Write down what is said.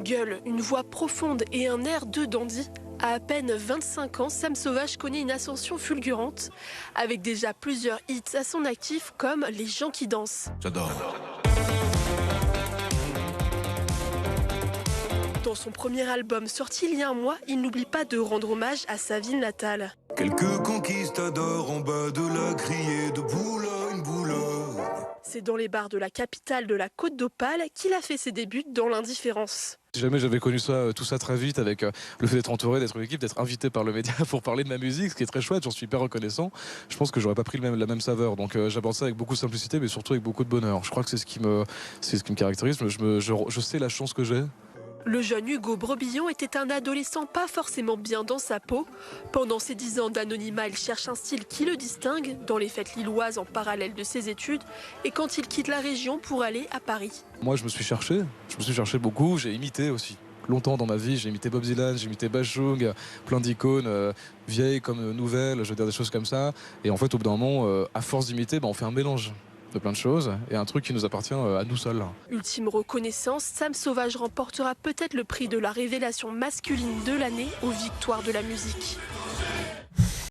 gueule, une voix profonde et un air de dandy, à peine 25 ans, Sam Sauvage connaît une ascension fulgurante, avec déjà plusieurs hits à son actif comme Les gens qui dansent. J'adore. Dans son premier album sorti il y a un mois, il n'oublie pas de rendre hommage à sa ville natale. Quelques conquistadors en bas de la criée de Boulogne, Boulogne. C'est dans les bars de la capitale de la Côte d'Opale qu'il a fait ses débuts dans l'indifférence. Si jamais j'avais connu ça, tout ça très vite, avec le fait d'être entouré, d'être une équipe, d'être invité par le média pour parler de ma musique, ce qui est très chouette, j'en suis hyper reconnaissant, je pense que j'aurais pas pris la même saveur. Donc j'aborde ça avec beaucoup de simplicité, mais surtout avec beaucoup de bonheur. Je crois que c'est ce qui me caractérise, je sais la chance que j'ai. Le jeune Hugo Brebillon était un adolescent pas forcément bien dans sa peau. Pendant ses 10 ans d'anonymat, il cherche un style qui le distingue dans les fêtes lilloises en parallèle de ses études et quand il quitte la région pour aller à Paris. Moi je me suis cherché beaucoup, j'ai imité aussi. Longtemps dans ma vie, j'ai imité Bob Dylan, j'ai imité Bashung, plein d'icônes, vieilles comme nouvelles, je veux dire des choses comme ça. Et en fait au bout d'un moment, à force d'imiter, on fait un mélange de plein de choses et un truc qui nous appartient à nous seuls. Ultime reconnaissance, Sam Sauvage remportera peut-être le prix de la révélation masculine de l'année aux Victoires de la musique.